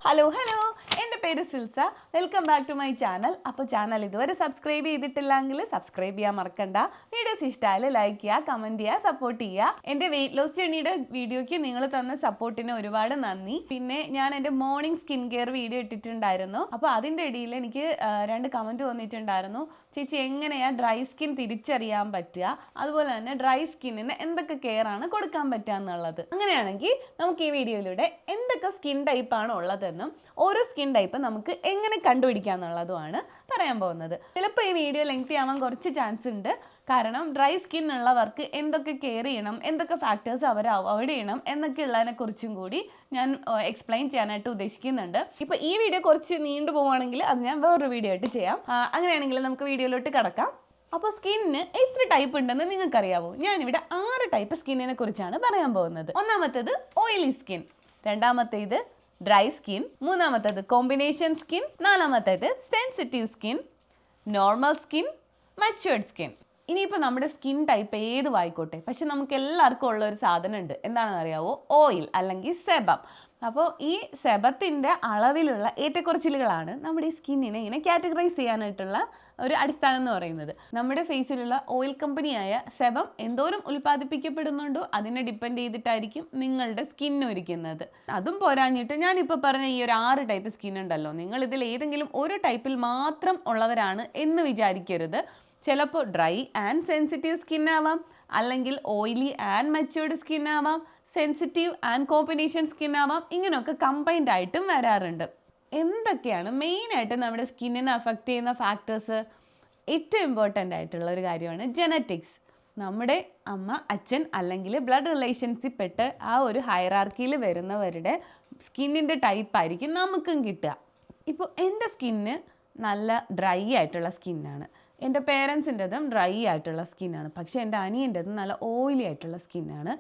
Hello എൻ്റെ പേര് Silsa. Welcome back to my channel. അപ്പോൾ ചാനൽ ഇതുവരെ സബ്സ്ക്രൈബ് ചെയ്തിട്ടില്ലെങ്കിൽ സബ്സ്ക്രൈബ് ചെയ്യാൻ മറക്കണ്ട. വീഡിയോസ് ഇഷ്ടമായാൽ ലൈക്ക് ചെയ്യുക, കമൻറ്റ് ചെയ്യുക, സപ്പോർട്ട് ചെയ്യുക. എൻ്റെ വെയിറ്റ് ലോസ് ജേണിയുടെ വീഡിയോയ്ക്ക് നിങ്ങൾ തന്ന സപ്പോർട്ടിന് ഒരുപാട് നന്ദി. പിന്നെ ഞാൻ എൻ്റെ മോർണിംഗ് സ്കിൻ കെയർ വീഡിയോ ഇട്ടിട്ടുണ്ടായിരുന്നു. അപ്പോൾ അതിൻ്റെ ഇടയിൽ എനിക്ക് 2 കമൻറ്റ് വന്നിട്ടുണ്ടായിരുന്നു. ചേച്ചി എങ്ങനെയാണ് ഡ്രൈ സ്കിൻ തിരിച്ചറിയാൻ പറ്റുക, അതുപോലെ തന്നെ ഡ്രൈ സ്കിന്നിന് എന്തൊക്കെ കെയർ ആണ് കൊടുക്കാൻ പറ്റുക എന്നുള്ളത്. അങ്ങനെയാണെങ്കിൽ നമുക്ക് ഈ വീഡിയോയിലൂടെ എന്തൊക്കെ സ്കിൻ ടൈപ്പാണ് ഉള്ളതെന്നും ഓരോ സ്കിൻ ടൈപ്പ് നമുക്ക് എങ്ങനെ കണ്ടുപിടിക്കുക എന്നുള്ളതുമാണ് പറയാൻ പോകുന്നത്. ചിലപ്പോൾ ഈ വീഡിയോ ലെങ്തി ആവാൻ കുറച്ച് ചാൻസ് ഉണ്ട്. കാരണം ഡ്രൈ സ്കിൻ ഉള്ളവർക്ക് എന്തൊക്കെ കെയർ ചെയ്യണം, എന്തൊക്കെ ഫാക്ടേഴ്സ് അവർ അവോയ്ഡ് ചെയ്യണം എന്നൊക്കെ ഉള്ളതിനെ കുറിച്ചും കൂടി ഞാൻ എക്സ്പ്ലെയിൻ ചെയ്യാനായിട്ട് ഉദ്ദേശിക്കുന്നുണ്ട്. ഇപ്പോൾ ഈ വീഡിയോ കുറച്ച് നീണ്ടു പോവുകയാണെങ്കിൽ അത് ഞാൻ വേറൊരു വീഡിയോ ആയിട്ട് ചെയ്യാം. അങ്ങനെയാണെങ്കിൽ നമുക്ക് വീഡിയോയിലോട്ട് കിടക്കാം. അപ്പോൾ സ്കിന്നിന് എത്ര ടൈപ്പ് ഉണ്ടെന്ന് നിങ്ങൾക്കറിയാവോ? ഞാനിവിടെ 6 ടൈപ്പ് സ്കിന്നിനെ കുറിച്ചാണ് പറയാൻ പോകുന്നത്. ഒന്നാമത്തേത് ഓയിലി സ്കിൻ, രണ്ടാമത്തേത് ഡ്രൈ സ്കിൻ, മൂന്നാമത്തേത് കോമ്പിനേഷൻ സ്കിൻ, നാലാമത്തേത് sensitive skin, normal skin, matured skin. ഇനിയിപ്പോൾ നമ്മുടെ സ്കിൻ ടൈപ്പ് ഏത് ആയിക്കോട്ടെ, പക്ഷെ നമുക്ക് എല്ലാവർക്കും ഉള്ള ഒരു സാധനം ഉണ്ട്. എന്താണെന്ന് അറിയാവോ? ഓയിൽ അല്ലെങ്കിൽ സെബം. അപ്പോൾ ഈ സെബത്തിൻ്റെ അളവിലുള്ള ഏറ്റക്കുറച്ചിലുകളാണ് നമ്മുടെ ഈ സ്കിന്നിനെ ഇങ്ങനെ കാറ്റഗറൈസ് ചെയ്യാനായിട്ടുള്ള ഒരു അടിസ്ഥാനം എന്ന് പറയുന്നത്. നമ്മുടെ ഫേസിലുള്ള ഓയിൽ കമ്പനിയായ സെബം എന്തോരം ഉൽപ്പാദിപ്പിക്കപ്പെടുന്നുണ്ടോ അതിനെ ഡിപ്പെൻഡ് ചെയ്തിട്ടായിരിക്കും നിങ്ങളുടെ സ്കിൻ ഒരുക്കുന്നത്. അതും പോരാഞ്ഞിട്ട് ഞാനിപ്പോൾ പറഞ്ഞ ഈ ഒരു 6 ടൈപ്പ് സ്കിൻ ഉണ്ടല്ലോ, നിങ്ങൾ ഇതിൽ ഏതെങ്കിലും ഒരു ടൈപ്പിൽ മാത്രം ഉള്ളവരാണ് എന്ന് വിചാരിക്കരുത്. ചിലപ്പോൾ ഡ്രൈ ആൻഡ് സെൻസിറ്റീവ് സ്കിൻ ആവാം, അല്ലെങ്കിൽ ഓയിലി ആൻഡ് മച്വേർഡ് സ്കിൻ ആവാം, സെൻസിറ്റീവ് ആൻഡ് കോമ്പിനേഷൻ സ്കിൻ ആവാം. ഇങ്ങനെയൊക്കെ കമ്പൈൻഡ് ആയിട്ടും വരാറുണ്ട്. എന്തൊക്കെയാണ് മെയിനായിട്ട് നമ്മുടെ സ്കിന്നിനെ അഫക്റ്റ് ചെയ്യുന്ന ഫാക്ടേഴ്സ്? ഏറ്റവും ഇമ്പോർട്ടൻ്റ് ആയിട്ടുള്ള ഒരു കാര്യമാണ് ജെനറ്റിക്സ്. നമ്മുടെ അമ്മ, അച്ഛൻ അല്ലെങ്കിൽ ബ്ലഡ് റിലേഷൻസിൽ പെട്ട് ആ ഒരു ഹൈറാർക്കിയിൽ വരുന്നവരുടെ സ്കിന്നിൻ്റെ ടൈപ്പായിരിക്കും നമുക്കും കിട്ടുക. ഇപ്പോൾ എൻ്റെ സ്കിന്ന് നല്ല ഡ്രൈ ആയിട്ടുള്ള സ്കിന്നാണ്, എൻ്റെ പേരൻസിൻ്റെതും ഡ്രൈ ആയിട്ടുള്ള സ്കിന്നാണ്. പക്ഷേ എൻ്റെ അനിയൻ്റെതും നല്ല ഓയിലി ആയിട്ടുള്ള സ്കിന്നാണ്.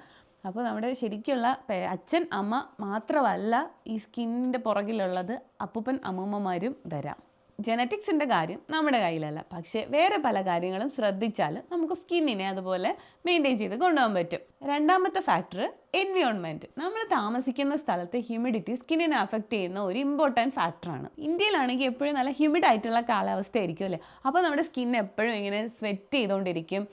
അപ്പോൾ നമ്മുടെ ശരിക്കുള്ള അച്ഛൻ, അമ്മ മാത്രമല്ല ഈ സ്കിന്നിൻ്റെ പുറകിലുള്ളത്, അപ്പൂപ്പൻ അമ്മൂമ്മമാരും വരാം. ജെനറ്റിക്സിൻ്റെ കാര്യം നമ്മുടെ കയ്യിലല്ല, പക്ഷേ വേറെ പല കാര്യങ്ങളും ശ്രദ്ധിച്ചാൽ നമുക്ക് സ്കിന്നിനെ അതുപോലെ മെയിൻറ്റെയിൻ ചെയ്ത് കൊണ്ടുപോകാൻ പറ്റും. രണ്ടാമത്തെ ഫാക്ടർ എൻവയോൺമെൻറ്റ്. നമ്മൾ താമസിക്കുന്ന സ്ഥലത്തെ ഹ്യൂമിഡിറ്റി സ്കിന്നിനെ അഫക്റ്റ് ചെയ്യുന്ന ഒരു ഇമ്പോർട്ടൻറ്റ് ഫാക്ടറാണ്. ഇന്ത്യയിലാണെങ്കിൽ എപ്പോഴും നല്ല ഹ്യൂമിഡ് ആയിട്ടുള്ള കാലാവസ്ഥ ആയിരിക്കും അല്ലേ? അപ്പോൾ നമ്മുടെ സ്കിൻ എപ്പോഴും ഇങ്ങനെ സ്വെറ്റ് ചെയ്തുകൊണ്ടിരിക്കും.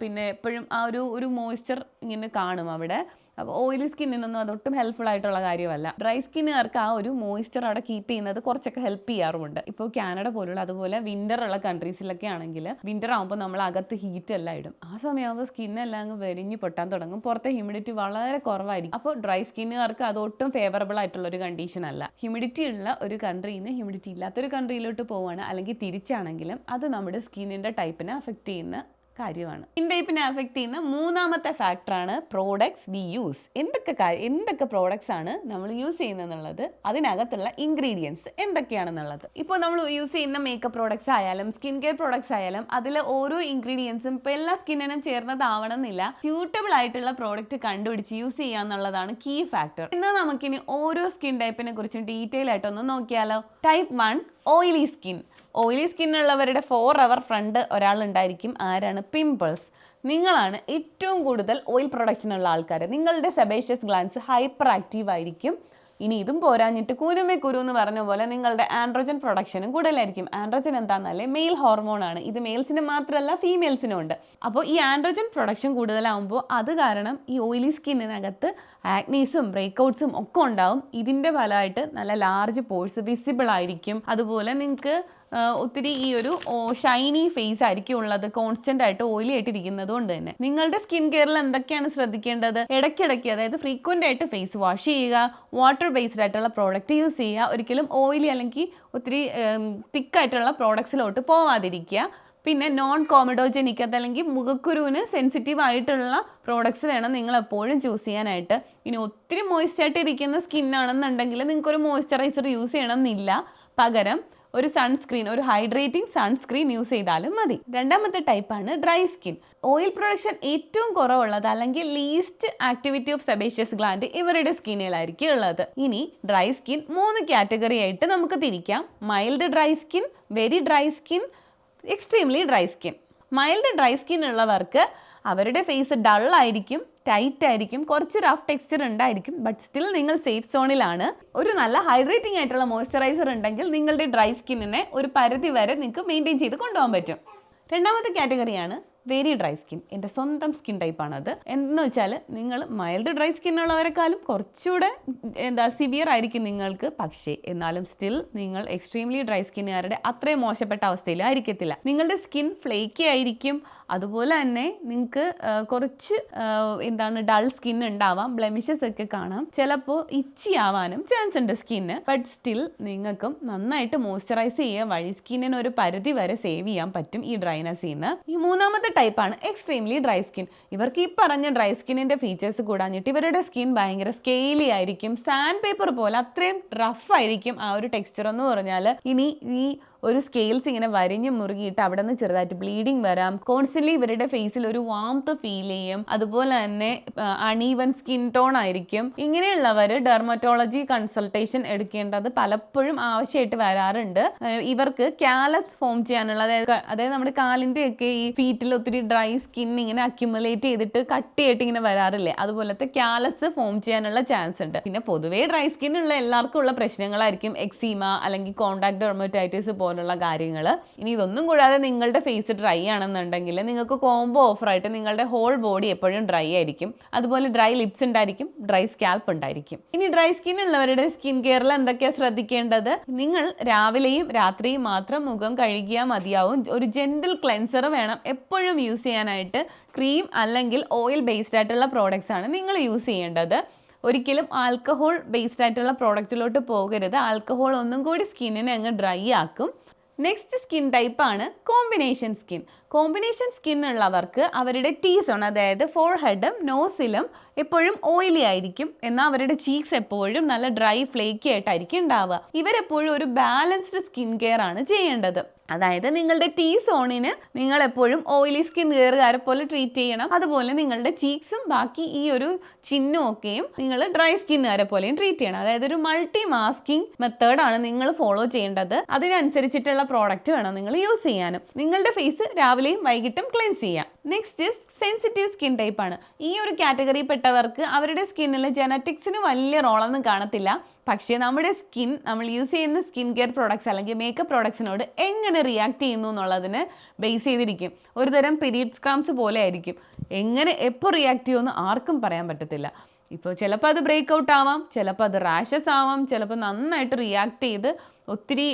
പിന്നെ എപ്പോഴും ആ ഒരു മോയ്സ്ചർ ഇങ്ങനെ കാണും അവിടെ. അപ്പോൾ ഓയിലി സ്കിന്നിനൊന്നും അതൊട്ടും ഹെൽപ്ഫുൾ ആയിട്ടുള്ള കാര്യമല്ല. ഡ്രൈ സ്കിന്നുകാർക്ക് ആ ഒരു മോയ്സ്ചർ അവിടെ കീപ്പ് ചെയ്യുന്നത് കുറച്ചൊക്കെ ഹെൽപ്പ് ചെയ്യാറുമുണ്ട്. ഇപ്പോൾ കാനഡ പോലുള്ള അതുപോലെ വിൻ്റർ ഉള്ള കൺട്രീസിലൊക്കെ ആണെങ്കിൽ വിൻ്റർ ആകുമ്പോൾ നമ്മൾ അകത്ത് ഹീറ്റ് എല്ലാം ഇടും. ആ സമയമാകുമ്പോൾ സ്കിന്നെല്ലാം അങ്ങ് വെരിഞ്ഞ് പൊട്ടാൻ തുടങ്ങും. പുറത്തെ ഹ്യൂമിഡിറ്റി വളരെ കുറവായിരിക്കും. അപ്പോൾ ഡ്രൈ സ്കിന്നുകാർക്ക് അതൊട്ടും ഫേവറബിൾ ആയിട്ടുള്ള ഒരു കണ്ടീഷൻ അല്ല. ഹ്യൂമിഡിറ്റി ഉള്ള ഒരു കൺട്രിയിൽ നിന്ന് ഹ്യൂമിഡിറ്റി ഇല്ലാത്തൊരു കൺട്രിയിലോട്ട് പോവുകയാണ് അല്ലെങ്കിൽ തിരിച്ചാണെങ്കിലും അത് നമ്മുടെ സ്കിന്നിൻ്റെ ടൈപ്പിനെ അഫക്റ്റ് ചെയ്യുന്ന കാര്യമാണ്. സ്കിൻ ടൈപ്പിനെ അഫക്റ്റ് ചെയ്യുന്ന മൂന്നാമത്തെ ഫാക്ടറാണ് പ്രോഡക്ട്സ് വി യൂസ്. എന്തൊക്കെ പ്രോഡക്ട്സ് ആണ് നമ്മൾ യൂസ് ചെയ്യുന്നതെന്നുള്ളത്, അതിനകത്തുള്ള ഇൻഗ്രീഡിയൻസ് എന്തൊക്കെയാണെന്നുള്ളത്. ഇപ്പോൾ നമ്മൾ യൂസ് ചെയ്യുന്ന മേക്കപ്പ് പ്രോഡക്ട്സ് ആയാലും സ്കിൻ കെയർ പ്രോഡക്ട്സ് ആയാലും അതിൽ ഓരോ ഇൻഗ്രീഡിയൻസും ഇപ്പോൾ എല്ലാ സ്കിന്നിനും ചേർന്നതാവണമെന്നില്ല. സ്യൂട്ടബിൾ ആയിട്ടുള്ള പ്രോഡക്റ്റ് കണ്ടുപിടിച്ച് യൂസ് ചെയ്യുക എന്നുള്ളതാണ് കീ ഫാക്ടർ. എന്നാൽ നമുക്കിനി ഓരോ സ്കിൻ ടൈപ്പിനെ കുറിച്ചും ഡീറ്റെയിൽ ആയിട്ടൊന്ന് നോക്കിയാലോ. Type 1 oily skin. ഓയിലി സ്കിന്നുള്ളവരുടെ 4 അവർ ഫ്രണ്ട് ഒരാളുണ്ടായിരിക്കും. ആരാണ്? പിമ്പിൾസ്. നിങ്ങളാണ് ഏറ്റവും കൂടുതൽ ഓയിൽ പ്രൊഡക്ഷനുള്ള ആൾക്കാർ. നിങ്ങളുടെ സെബേഷ്യസ് ഗ്ലാൻസ് ഹൈപ്പർ ആക്റ്റീവ് ആയിരിക്കും. ഇനി ഇതും പോരാഞ്ഞിട്ട് കുരുമേ കുരു എന്ന് പറഞ്ഞ പോലെ നിങ്ങളുടെ ആൻഡ്രോജൻ പ്രൊഡക്ഷനും കൂടുതലായിരിക്കും. ആൻഡ്രോജൻ എന്താണെന്നല്ലേ? മെയിൽ ഹോർമോണാണ്. ഇത് മെയിൽസിന് മാത്രമല്ല ഫീമെയിൽസിനും ഉണ്ട്. അപ്പോൾ ഈ ആൻഡ്രോജൻ പ്രൊഡക്ഷൻ കൂടുതലാകുമ്പോൾ അത് കാരണം ഈ ഓയിലി സ്കിന്നിനകത്ത് ആക്നീസും ബ്രേക്ക്ഔട്ട്സും ഒക്കെ ഉണ്ടാവും. ഇതിൻ്റെ ഫലമായിട്ട് നല്ല ലാർജ് പോഴ്സ് വിസിബിൾ ആയിരിക്കും. അതുപോലെ നിങ്ങൾക്ക് ഒത്തിരി ഈ ഒരു ഷൈനി ഫേസ് ആയിരിക്കും ഉള്ളത്, കോൺസ്റ്റന്റ് ആയിട്ട് ഓയിലി ആയിട്ടിരിക്കുന്നത് കൊണ്ട് തന്നെ. നിങ്ങളുടെ സ്കിൻ കെയറിൽ എന്തൊക്കെയാണ് ശ്രദ്ധിക്കേണ്ടത്? ഇടയ്ക്കിടയ്ക്ക്, അതായത് ഫ്രീക്വൻ്റ് ആയിട്ട് ഫേസ് വാഷ് ചെയ്യുക, വാട്ടർ ബേസ്ഡ് ആയിട്ടുള്ള പ്രോഡക്റ്റ് യൂസ് ചെയ്യുക, ഒരിക്കലും ഓയിലി അല്ലെങ്കിൽ ഒത്തിരി തിക്കായിട്ടുള്ള പ്രോഡക്ട്സിലോട്ട് പോവാതിരിക്കുക. പിന്നെ നോൺ കോമഡോജനിക്, അതല്ലെങ്കിൽ മുഖക്കുരുവിന് സെൻസിറ്റീവ് ആയിട്ടുള്ള പ്രോഡക്ട്സ് വേണം നിങ്ങൾ എപ്പോഴും ചൂസ് ചെയ്യാനായിട്ട്. ഇനി ഒത്തിരി മോയ്സ്ചറായിട്ട് ഇരിക്കുന്ന സ്കിന്നാണെന്നുണ്ടെങ്കിൽ നിങ്ങൾക്കൊരു മോയ്സ്ചറൈസർ യൂസ് ചെയ്യണമെന്നില്ല. പകരം ഒരു സൺസ്ക്രീൻ, ഒരു ഹൈഡ്രേറ്റിംഗ് സൺസ്ക്രീൻ യൂസ് ചെയ്താലും മതി. രണ്ടാമത്തെ ടൈപ്പാണ് ഡ്രൈ സ്കിൻ. ഓയിൽ പ്രൊഡക്ഷൻ ഏറ്റവും കുറവുള്ളത് അല്ലെങ്കിൽ least activity of sebaceous gland ഇവരുടെ സ്കിന്നിലായിരിക്കും ഉള്ളത്. ഇനി ഡ്രൈ സ്കിൻ 3 കാറ്റഗറി ആയിട്ട് നമുക്ക് തിരിക്കാം. Mild dry skin, very dry skin, extremely dry skin. Mild dry skin ഉള്ളവർക്ക് അവരുടെ ഫേസ് ഡള്ളായിരിക്കും, ടൈറ്റ് ആയിരിക്കും, കുറച്ച് റഫ് ടെക്സ്ചർ ഉണ്ടായിരിക്കും, ബട്ട് സ്റ്റിൽ നിങ്ങൾ സേഫ് സോണിലാണ്. ഒരു നല്ല ഹൈഡ്രേറ്റിംഗ് ആയിട്ടുള്ള മോയ്സ്ചറൈസർ ഉണ്ടെങ്കിൽ നിങ്ങളുടെ ഡ്രൈ സ്കിന്നിനെ ഒരു പരിധി വരെ നിങ്ങൾക്ക് മെയിൻറ്റെയിൻ ചെയ്ത് കൊണ്ടുപോകാൻ പറ്റും. രണ്ടാമത്തെ കാറ്റഗറിയാണ് വെരി ഡ്രൈ സ്കിൻ. എൻ്റെ സ്വന്തം സ്കിൻ ടൈപ്പാണത്. എന്ന് വെച്ചാൽ നിങ്ങൾ മൈൽഡ് ഡ്രൈ സ്കിൻ ഉള്ളവരെക്കാളും കുറച്ചുകൂടെ സിവിയർ ആയിരിക്കും നിങ്ങൾക്ക്. പക്ഷേ എന്നാലും സ്റ്റിൽ നിങ്ങൾ എക്സ്ട്രീംലി ഡ്രൈ സ്കിന്നുകാരുടെ അത്രയും മോശപ്പെട്ട അവസ്ഥയിലായിരിക്കത്തില്ല. നിങ്ങളുടെ സ്കിൻ ഫ്ലേക്കി ആയിരിക്കും, അതുപോലെ തന്നെ നിങ്ങൾക്ക് കുറച്ച് ഡൾ സ്കിൻ ഉണ്ടാവാം, ബ്ലെമിഷസ് ഒക്കെ കാണാം, ചിലപ്പോൾ ഇച്ചി ആവാനും ചാൻസ് ഉണ്ട് സ്കിന്ന്. ബട്ട് സ്റ്റിൽ നിങ്ങൾക്കും നന്നായിട്ട് മോയ്സ്ചറൈസ് ചെയ്യുക വഴി സ്കിന്നിന് ഒരു പരിധി വരെ സേവ് ചെയ്യാൻ പറ്റും ഈ ഡ്രൈനസ്സിൽ നിന്ന്. ഈ മൂന്നാമത്തെ ടൈപ്പാണ് എക്സ്ട്രീംലി ഡ്രൈ സ്കിൻ. ഇവർക്ക് ഈ പറഞ്ഞ ഡ്രൈ സ്കിന്നിന്റെ ഫീച്ചേഴ്സ് കൂടാഞ്ഞിട്ട് ഇവരുടെ സ്കിൻ ഭയങ്കര സ്കെയിലി ആയിരിക്കും, സാൻഡ് പേപ്പർ പോലെ അത്രയും റഫ് ആയിരിക്കും ആ ഒരു ടെക്സ്ചർ എന്ന് പറഞ്ഞാൽ. ഇനി ഈ ഒരു സ്കെയിൽസ് ഇങ്ങനെ വരിഞ്ഞ് മുറുകിയിട്ട് അവിടെ നിന്ന് ചെറുതായിട്ട് ബ്ലീഡിങ് വരാം. കോൺസ്റ്റന്റ്ലി ഇവരുടെ ഫേസിൽ ഒരു വാംത്ത് ഫീൽ ചെയ്യും. അതുപോലെ തന്നെ അൺഈവൻ സ്കിൻ ടോൺ ആയിരിക്കും. ഇങ്ങനെയുള്ളവർ ഡെർമറ്റോളജി കൺസൾട്ടേഷൻ എടുക്കേണ്ടത് പലപ്പോഴും ആവശ്യമായിട്ട് വരാറുണ്ട്. ഇവർക്ക് കാലസ് ഫോം ചെയ്യാനുള്ള, അതായത് നമ്മുടെ കാലിൻ്റെ ഒക്കെ ഈ ഫീറ്റിൽ ഒത്തിരി ഡ്രൈ സ്കിൻ ഇങ്ങനെ അക്യുമുലേറ്റ് ചെയ്തിട്ട് കട്ടിയായിട്ട് ഇങ്ങനെ വരാറില്ലേ, അതുപോലത്തെ കാലസ് ഫോം ചെയ്യാനുള്ള ചാൻസ് ഉണ്ട്. പിന്നെ പൊതുവേ ഡ്രൈ സ്കിൻ ഉള്ള എല്ലാവർക്കും ഉള്ള പ്രശ്നങ്ങളായിരിക്കും എക്സീമ അല്ലെങ്കിൽ കോണ്ടാക്ട് ഡെർമറ്റൈറ്റിസ് പോലുള്ള കാര്യങ്ങൾ. ഇനി ഇതൊന്നും കൂടാതെ നിങ്ങളുടെ ഫേസ് ഡ്രൈ ആണെന്നുണ്ടെങ്കിൽ നിങ്ങൾക്ക് കോംബോ ഓഫറായിട്ട് നിങ്ങളുടെ ഹോൾ ബോഡി എപ്പോഴും ഡ്രൈ ആയിരിക്കും. അതുപോലെ ഡ്രൈ ലിപ്സ് ഉണ്ടായിരിക്കും, ഡ്രൈ സ്കാൽപ്പ് ഉണ്ടായിരിക്കും. ഇനി ഡ്രൈ സ്കിൻ ഉള്ളവരുടെ സ്കിൻ കെയറിൽ എന്തൊക്കെയാണ് ശ്രദ്ധിക്കേണ്ടത്? നിങ്ങൾ രാവിലെയും രാത്രിയും മാത്രം മുഖം കഴുകിയാൽ മതിയാവും. ഒരു ജെന്റിൽ ക്ലെൻസർ വേണം എപ്പോഴും യൂസ് ചെയ്യാനായിട്ട്. ക്രീം അല്ലെങ്കിൽ ഓയിൽ ബേസ്ഡ് ആയിട്ടുള്ള പ്രോഡക്റ്റ്സ് ആണ് നിങ്ങൾ യൂസ് ചെയ്യേണ്ടത്. ഒരിക്കലും ആൽക്കഹോൾ ബേസ്ഡ് ആയിട്ടുള്ള പ്രോഡക്റ്റിലോട്ട് പോകരുത്. ആൽക്കഹോൾ ഒന്നും കൂടി സ്കിന്നിനെ അങ്ങ് ഡ്രൈ ആക്കും. നെക്സ്റ്റ് സ്കിൻ ടൈപ്പാണ് കോമ്പിനേഷൻ സ്കിൻ. കോമ്പിനേഷൻ സ്കിൻ ഉള്ളവർക്ക് അവരുടെ ടീ സോൺ, അതായത് ഫോർഹെഡും നോസിലും എപ്പോഴും ഓയിലി ആയിരിക്കും, എന്നാൽ അവരുടെ ചീക്സ് എപ്പോഴും നല്ല ഡ്രൈ ഫ്ലേക്കി ആയിട്ടായിരിക്കും ഉണ്ടാവുക. ഇവരെപ്പോഴും ഒരു ബാലൻസ്ഡ് സ്കിൻ കെയർ ആണ് ചെയ്യേണ്ടത്. അതായത് നിങ്ങളുടെ ടീ സോണിന് നിങ്ങൾ എപ്പോഴും ഓയിലി സ്കിൻ കെയറുകാരെ പോലെ ട്രീറ്റ് ചെയ്യണം. അതുപോലെ നിങ്ങളുടെ ചീക്സും ബാക്കി ഈ ഒരു ചിഹ്നം ഒക്കെയും നിങ്ങൾ ഡ്രൈ സ്കിന്നുകാരെ പോലെയും ട്രീറ്റ് ചെയ്യണം. അതായത് ഒരു മൾട്ടി മാസ്കിംഗ് മെത്തേഡാണ് നിങ്ങൾ ഫോളോ ചെയ്യേണ്ടത്. അതിനനുസരിച്ചിട്ടുള്ള പ്രോഡക്റ്റ് വേണം നിങ്ങൾ യൂസ് ചെയ്യാനും. നിങ്ങളുടെ ഫേസ് രാവിലെയും വൈകിട്ടും ക്ലെൻസ് ചെയ്യാം. നെക്സ്റ്റ് സെൻസിറ്റീവ് സ്കിൻ ടൈപ്പാണ്. ഈ ഒരു കാറ്റഗറി പെട്ടവർക്ക് അവരുടെ സ്കിന്നിൽ ജെനറ്റിക്സിന് വലിയ റോളൊന്നും കാണത്തില്ല. പക്ഷേ നമ്മുടെ സ്കിൻ, നമ്മൾ യൂസ് ചെയ്യുന്ന സ്കിൻ കെയർ പ്രോഡക്ട്സ് അല്ലെങ്കിൽ മേക്കപ്പ് പ്രോഡക്ട്സിനോട് എങ്ങനെ റിയാക്ട് ചെയ്യുന്നു എന്നുള്ളതിന് ബേസ് ചെയ്തിരിക്കും. ഒരു തരം പീരിയഡ്സ് ക്രാംസ് പോലെ ആയിരിക്കും. എങ്ങനെ എപ്പോൾ റിയാക്ട് ചെയ്യുമെന്ന് ആർക്കും പറയാൻ പറ്റത്തില്ല. ഇപ്പോൾ ചിലപ്പോൾ അത് ബ്രേക്ക് ഔട്ട് ആവാം, ചിലപ്പോൾ അത് റാഷസ് ആവാം, ചിലപ്പോൾ നന്നായിട്ട് റിയാക്ട് ചെയ്ത് ഒത്തിരി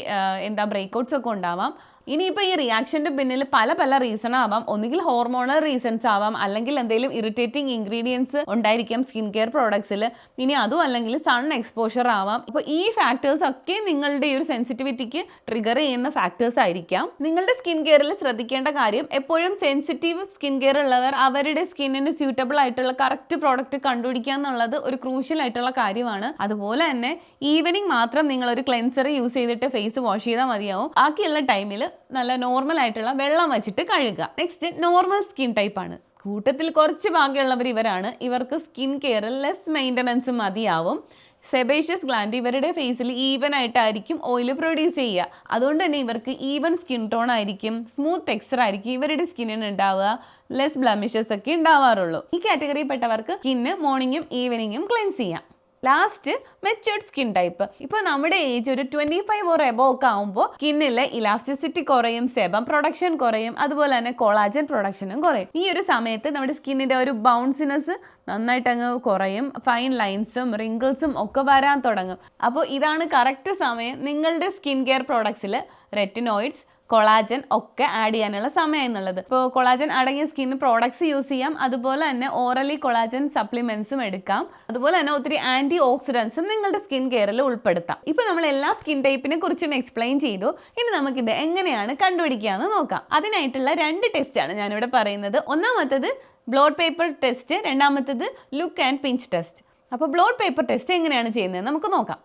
ബ്രേക്ക് ഔട്ട്സ് ഒക്കെ ഉണ്ടാവാം. ഇനിയിപ്പോൾ ഈ റിയാക്ഷൻ്റെ പിന്നിൽ പല റീസൺ ആവാം. ഒന്നുകിൽ ഹോർമോണൽ റീസൺസ് ആവാം, അല്ലെങ്കിൽ എന്തെങ്കിലും ഇറിറ്റേറ്റിംഗ് ഇൻഗ്രീഡിയൻസ് ഉണ്ടായിരിക്കാം സ്കിൻ കെയർ പ്രോഡക്ട്സിൽ. ഇനി അതും അല്ലെങ്കിൽ സൺ എക്സ്പോഷർ ആവാം. ഇപ്പോൾ ഈ ഫാക്ടേഴ്സ് ഒക്കെ നിങ്ങളുടെ ഈ ഒരു സെൻസിറ്റിവിറ്റിക്ക് ട്രിഗർ ചെയ്യുന്ന ഫാക്ടേഴ്സ് ആയിരിക്കാം. നിങ്ങളുടെ സ്കിൻ കെയറിൽ ശ്രദ്ധിക്കേണ്ട കാര്യം, എപ്പോഴും സെൻസിറ്റീവ് സ്കിൻ കെയർ ഉള്ളവർ അവരുടെ സ്കിന്നിന് സ്യൂട്ടബിൾ ആയിട്ടുള്ള കറക്റ്റ് പ്രോഡക്റ്റ് കണ്ടുപിടിക്കുക എന്നുള്ളത് ഒരു ക്രൂഷ്യൽ ആയിട്ടുള്ള കാര്യമാണ്. അതുപോലെ തന്നെ ഈവനിങ് മാത്രം നിങ്ങളൊരു ക്ലെൻസർ യൂസ് ചെയ്തിട്ട് ഫേസ് വാഷ് ചെയ്താൽ മതിയാവും. ബാക്കിയുള്ള ടൈമിൽ നല്ല നോർമൽ ആയിട്ടുള്ള വെള്ളം വെച്ചിട്ട് കഴുകുക. നെക്സ്റ്റ് നോർമൽ സ്കിൻ ടൈപ്പാണ്. കൂട്ടത്തിൽ കുറച്ച് ഭാഗ്യമുള്ളവർ ഇവരാണ്. ഇവർക്ക് സ്കിൻ കെയറിൽ ലെസ് മെയിൻ്റനൻസ് മതിയാവും. സെബേഷ്യസ് ഗ്ലാൻഡ് ഇവരുടെ ഫേസിൽ ഈവൻ ആയിട്ടായിരിക്കും ഓയിൽ പ്രൊഡ്യൂസ് ചെയ്യുക. അതുകൊണ്ട് തന്നെ ഇവർക്ക് ഈവൻ സ്കിൻ ടോൺ ആയിരിക്കും, സ്മൂത്ത് ടെക്സ്ചർ ആയിരിക്കും ഇവരുടെ സ്കിന്നിന് ഉണ്ടാവുക. ലെസ് ബ്ലമിഷസ് ഒക്കെ ഉണ്ടാവാറുള്ളൂ. ഈ കാറ്റഗറിയിൽ പെട്ടവർക്ക് സ്കിന്ന് മോർണിംഗും ഈവനിങ്ങും ക്ലെൻസ് ചെയ്യാം. Last matured skin type. ഇപ്പോൾ നമ്മുടെ ഏജ് ഒരു 25 or എബോ ഒക്കെ ആകുമ്പോൾ സ്കിന്നിലെ ഇലാസ്റ്റിസിറ്റി കുറയും, സെബം പ്രൊഡക്ഷൻ കുറയും, അതുപോലെ തന്നെ കൊളാജൻ പ്രൊഡക്ഷനും കുറയും. ഈ ഒരു സമയത്ത് നമ്മുടെ സ്കിന്നിൻ്റെ ഒരു ബൗൺസിനെസ് നന്നായിട്ട് അങ്ങ് കുറയും, ഫൈൻ ലൈൻസും റിങ്കിൾസും ഒക്കെ വരാൻ തുടങ്ങും. അപ്പോൾ ഇതാണ് കറക്റ്റ് സമയം നിങ്ങളുടെ സ്കിൻ കെയർ പ്രോഡക്ട്സിൽ റെറ്റിനോയിഡ്സ്, കൊളാജൻ ഒക്കെ ആഡ് ചെയ്യാനുള്ള സമയം എന്നുള്ളത്. ഇപ്പോൾ കൊളാജൻ അടങ്ങിയ സ്കിൻ പ്രോഡക്ട്സ് യൂസ് ചെയ്യാം, അതുപോലെ തന്നെ ഓറലി കൊളാജൻ സപ്ലിമെന്റ്സും എടുക്കാം. അതുപോലെ തന്നെ ഒത്തിരി ആന്റി ഓക്സിഡൻസും നിങ്ങളുടെ സ്കിൻ കെയറിൽ ഉൾപ്പെടുത്താം. ഇപ്പോൾ നമ്മൾ എല്ലാ സ്കിൻ ടൈപ്പിനെ കുറിച്ചും എക്സ്പ്ലെയിൻ ചെയ്തു. ഇനി നമുക്കിത് എങ്ങനെയാണ് കണ്ടുപിടിക്കുക എന്ന് നോക്കാം. അതിനായിട്ടുള്ള 2 ടെസ്റ്റാണ് ഞാനിവിടെ പറയുന്നത്. ഒന്നാമത്തത് ബ്ലോഡ് പേപ്പർ ടെസ്റ്റ്, രണ്ടാമത്തത് ലുക്ക് ആൻഡ് പിഞ്ച് ടെസ്റ്റ്. അപ്പോൾ ബ്ലോഡ് പേപ്പർ ടെസ്റ്റ് എങ്ങനെയാണ് ചെയ്യുന്നത് നമുക്ക് നോക്കാം.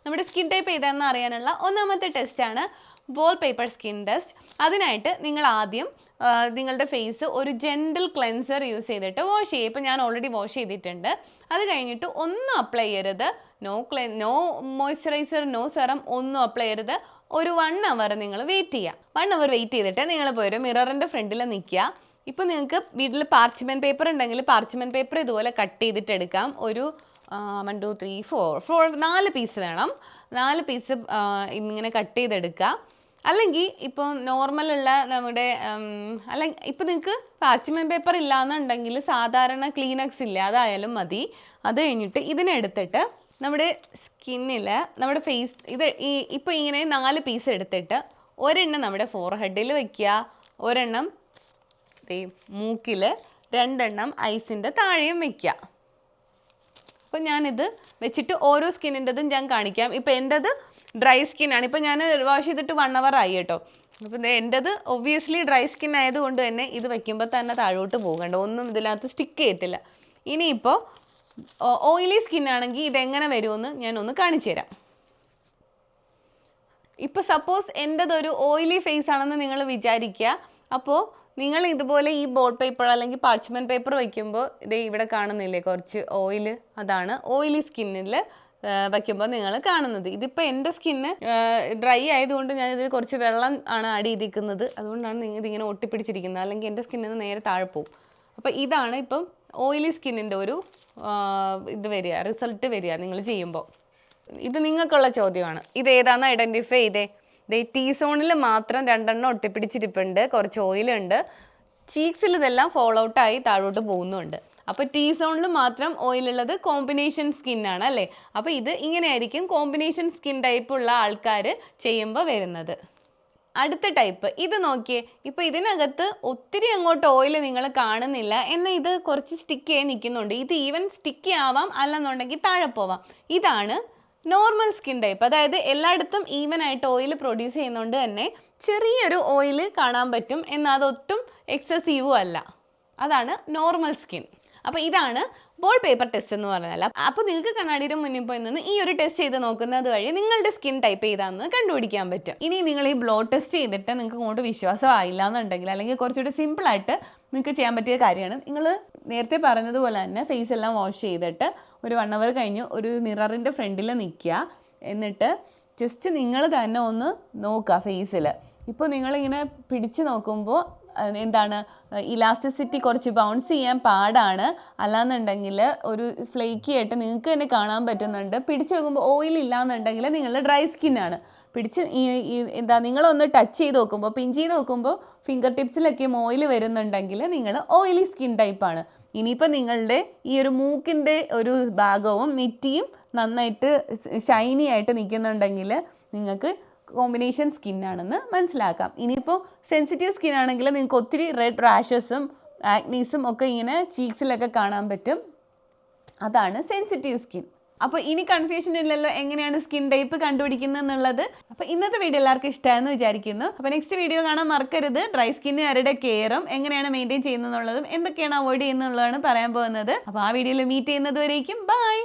നമ്മുടെ സ്കിൻ ടൈപ്പ് ഏതാണെന്ന് അറിയാനുള്ള ഒന്നാമത്തെ ടെസ്റ്റാണ് ബോൾ പേപ്പർ സ്കിൻ ടെസ്റ്റ്. അതിനായിട്ട് നിങ്ങൾ ആദ്യം നിങ്ങളുടെ ഫേസ് ഒരു ജെൻറ്റിൽ ക്ലെൻസർ യൂസ് ചെയ്തിട്ട് വാഷ് ചെയ്യുക. ഇപ്പോൾ ഞാൻ ഓൾറെഡി വാഷ് ചെയ്തിട്ടുണ്ട്. അത് കഴിഞ്ഞിട്ട് ഒന്നും അപ്ലൈ ചെയ്യരുത്. നോ മോയ്സ്ചറൈസർ, നോ സെറം, ഒന്നും അപ്ലൈ ചെയ്യരുത്. ഒരു 1 hour നിങ്ങൾ വെയിറ്റ് ചെയ്യുക. 1 hour വെയിറ്റ് ചെയ്തിട്ട് നിങ്ങൾ പോയി ഒരു മിററിൻ്റെ ഫ്രണ്ടിൽ നിൽക്കുക. ഇപ്പോൾ നിങ്ങൾക്ക് വീട്ടിൽ പാർച്ച്മെൻറ്റ് പേപ്പർ ഉണ്ടെങ്കിൽ പാർച്ച്മെൻറ്റ് പേപ്പർ ഇതുപോലെ കട്ട് ചെയ്തിട്ട് എടുക്കാം. ഒരു 1 2 3 4 4 പീസ് വേണം. 4 പീസ് ഇങ്ങനെ കട്ട് ചെയ്തെടുക്കുക. അല്ലെങ്കിൽ ഇപ്പോൾ നോർമലുള്ള നമ്മുടെ അല്ലെങ്കിൽ ഇപ്പോൾ നിങ്ങൾക്ക് പാർച്ച്മെൻറ്റ് പേപ്പർ ഇല്ലയെന്നുണ്ടെങ്കിൽ സാധാരണ ക്ലീനക്സ് ഇല്ല, അതായാലും മതി. അത് കഴിഞ്ഞിട്ട് ഇതിനെ എടുത്തിട്ട് നമ്മുടെ സ്കിന്നിൽ നമ്മുടെ ഫേസ് ഇപ്പോൾ ഇങ്ങനെ 4 പീസ് എടുത്തിട്ട് ഒരെണ്ണം നമ്മുടെ ഫോർഹെഡിൽ വയ്ക്കുക, ഒരെണ്ണം മൂക്കിൽ, 2 എണ്ണം ഐസിൻ്റെ താഴെയും വയ്ക്കുക. അപ്പോൾ ഞാനിത് വെച്ചിട്ട് ഓരോ സ്കിന്നിൻ്റെതും ഞാൻ കാണിക്കാം. ഇപ്പോൾ എൻ്റെത് ഡ്രൈ സ്കിന്നാണ്. ഇപ്പോൾ ഞാൻ വാഷ് ചെയ്തിട്ട് 1 hour ആയി കേട്ടോ. അപ്പോൾ എൻ്റെത് ഒബ്വിയസ്ലി ഡ്രൈ സ്കിൻ ആയതുകൊണ്ട് തന്നെ ഇത് വയ്ക്കുമ്പോൾ തന്നെ താഴോട്ട് പോകണ്ട, ഒന്നും ഇതിനകത്ത് സ്റ്റിക്ക് ചെയ്യത്തില്ല. ഇനിയിപ്പോൾ ഓയിലി സ്കിന്നാണെങ്കിൽ ഇതെങ്ങനെ വരുമെന്ന് ഞാനൊന്ന് കാണിച്ചു തരാം. ഇപ്പോൾ സപ്പോസ് എൻ്റെതൊരു ഓയിലി ഫേസ് ആണെന്ന് നിങ്ങൾ വിചാരിക്കുക. അപ്പോൾ നിങ്ങൾ ഇതുപോലെ ഈ ബോർഡ് പേപ്പർ അല്ലെങ്കിൽ പാർച്ച്മെൻറ്റ് പേപ്പർ വയ്ക്കുമ്പോൾ ഇവിടെ കാണുന്നില്ലേ കുറച്ച് ഓയിൽ, അതാണ് ഓയിലി സ്കിന്നിൽ വയ്ക്കുമ്പോൾ നിങ്ങൾ കാണുന്നത്. ഇതിപ്പോൾ എൻ്റെ സ്കിന്ന് ഡ്രൈ ആയതുകൊണ്ട് ഞാനിത് കുറച്ച് വെള്ളം ആണ് ആഡ് ചെയ്തിരിക്കുന്നത്, അതുകൊണ്ടാണ് ഇതിങ്ങനെ ഒട്ടിപ്പിടിച്ചിരിക്കുന്നത്. അല്ലെങ്കിൽ എൻ്റെ സ്കിന്നിൽ നിന്ന് നേരെ താഴെ പോകും. അപ്പോൾ ഇതാണ് ഇപ്പം ഓയിലി സ്കിന്നിൻ്റെ ഒരു ഇത് വരിക, റിസൾട്ട് വരിക നിങ്ങൾ ചെയ്യുമ്പോൾ. ഇത് നിങ്ങൾക്കുള്ള ചോദ്യമാണ്. ഇതേതാണെന്ന് ഐഡൻറ്റിഫൈ ചെയ്തേ. ടീ സോണിൽ മാത്രം 2 എണ്ണം ഒട്ടിപ്പിടിച്ചിരിപ്പുണ്ട്, കുറച്ച് ഓയിലുണ്ട്. ചീക്സിൽ ഇതെല്ലാം ഫോൾ ഔട്ടായി താഴോട്ട് പോകുന്നുണ്ട്. അപ്പോൾ ടീ സോണിൽ മാത്രം ഓയിലുള്ളത് കോമ്പിനേഷൻ സ്കിന്നാണ് അല്ലേ. അപ്പോൾ ഇത് ഇങ്ങനെയായിരിക്കും കോമ്പിനേഷൻ സ്കിൻ ടൈപ്പ് ഉള്ള ആൾക്കാർ ചെയ്യുമ്പോൾ വരുന്നത്. അടുത്ത ടൈപ്പ് ഇത് നോക്കിയേ. ഇപ്പോൾ ഇതിനകത്ത് ഒത്തിരി അങ്ങോട്ട് ഓയിൽ നിങ്ങൾ കാണുന്നില്ല, എന്നാൽ ഇത് കുറച്ച് സ്റ്റിക്ക് ആയി നിൽക്കുന്നുണ്ട്. ഇത് ഈവൻ സ്റ്റിക്കി ആവാം, അല്ലെന്നുണ്ടെങ്കിൽ താഴെ പോവാം. ഇതാണ് നോർമൽ സ്കിൻ ടൈപ്പ്. അതായത് എല്ലായിടത്തും ഈവൻ ആയിട്ട് ഓയിൽ പ്രൊഡ്യൂസ് ചെയ്യുന്നതുകൊണ്ട് തന്നെ ചെറിയൊരു ഓയിൽ കാണാൻ പറ്റും, എന്നാൽ അതൊട്ടും എക്സസീവും അല്ല. അതാണ് നോർമൽ സ്കിൻ. അപ്പോൾ ഇതാണ് ബോൾ പേപ്പർ ടെസ്റ്റ് എന്ന് പറഞ്ഞാൽ. അപ്പോൾ നിങ്ങൾക്ക് കണ്ണാടിയുടെ മുന്നിൽ പോയി നിന്ന് ഈ ഒരു ടെസ്റ്റ് ചെയ്ത് നോക്കുന്നത് വഴി നിങ്ങളുടെ സ്കിൻ ടൈപ്പ് ഏതാണെന്ന് കണ്ടുപിടിക്കാൻ പറ്റും. ഇനി നിങ്ങൾ ഈ ബ്ലോ ടെസ്റ്റ് ചെയ്തിട്ട് നിങ്ങൾക്ക് അങ്ങോട്ട് വിശ്വാസമായില്ല എന്നുണ്ടെങ്കിൽ, അല്ലെങ്കിൽ കുറച്ചുകൂടി സിമ്പിളായിട്ട് നിങ്ങൾക്ക് ചെയ്യാൻ പറ്റിയ കാര്യമാണ്, നിങ്ങൾ നേരത്തെ പറഞ്ഞതുപോലെ തന്നെ ഫേസ് എല്ലാം വാഷ് ചെയ്തിട്ട് ഒരു 1 hour കഴിഞ്ഞ് ഒരു മിററിൻ്റെ ഫ്രണ്ടിൽ നിൽക്കുക. എന്നിട്ട് ജസ്റ്റ് നിങ്ങൾ തന്നെ ഒന്ന് നോക്കുക ഫേസിൽ. ഇപ്പോൾ നിങ്ങളിങ്ങനെ പിടിച്ച് നോക്കുമ്പോൾ എന്താണ് ഇലാസ്റ്റിസിറ്റി കുറച്ച് ബൗൺസ് ചെയ്യാൻ പാടാണ്, അല്ലാന്നുണ്ടെങ്കിൽ ഒരു ഫ്ലേക്കി ആയിട്ട് നിങ്ങൾക്ക് തന്നെ കാണാൻ പറ്റുന്നുണ്ട്. പിടിച്ച് നോക്കുമ്പോൾ ഓയിൽ ഇല്ലാന്നുണ്ടെങ്കിൽ നിങ്ങൾ ഡ്രൈ സ്കിന്നാണ്. പിടിച്ച് നിങ്ങളൊന്ന് ടച്ച് ചെയ്ത് നോക്കുമ്പോൾ, പിഞ്ച് ചെയ്ത് നോക്കുമ്പോൾ ഫിംഗർ ടിപ്സിലൊക്കെ ഓയിൽ വരുന്നുണ്ടെങ്കിൽ നിങ്ങൾ ഓയിലി സ്കിൻ ടൈപ്പാണ്. ഇനിയിപ്പോൾ നിങ്ങളുടെ ഈ ഒരു മൂക്കിൻ്റെ ഒരു ഭാഗവും നെറ്റിയും നന്നായിട്ട് ഷൈനി ആയിട്ട് നിൽക്കുന്നുണ്ടെങ്കിൽ നിങ്ങൾക്ക് കോമ്പിനേഷൻ സ്കിന്നാണെന്ന് മനസ്സിലാക്കാം. ഇനിയിപ്പോൾ സെൻസിറ്റീവ് സ്കിൻ ആണെങ്കിൽ നിങ്ങൾക്ക് ഒത്തിരി റെഡ് റാഷസും ആക്നീസും ഒക്കെ ഇങ്ങനെ ചീക്സിലൊക്കെ കാണാൻ പറ്റും. അതാണ് സെൻസിറ്റീവ് സ്കിൻ. അപ്പോൾ ഇനി കൺഫ്യൂഷൻ ഇല്ലല്ലോ എങ്ങനെയാണ് സ്കിൻ ടൈപ്പ് കണ്ടുപിടിക്കുന്നത് എന്നുള്ളത്. അപ്പോൾ ഇന്നത്തെ വീഡിയോ എല്ലാവർക്കും ഇഷ്ടമായെന്ന് വിചാരിക്കുന്നു. അപ്പോൾ നെക്സ്റ്റ് വീഡിയോ കാണാൻ മറക്കരുത്. ഡ്രൈ സ്കിന്നുകാരുടെ കെയറും എങ്ങനെയാണ് മെയിൻറ്റെയിൻ ചെയ്യുന്നതെന്നുള്ളതും എന്തൊക്കെയാണ് അവോയ്ഡ് ചെയ്യുന്നതെന്നുള്ളതാണ് പറയാൻ പോകുന്നത്. അപ്പോൾ ആ വീഡിയോയിൽ മീറ്റ് ചെയ്യുന്നത് വരേക്കും ബൈ.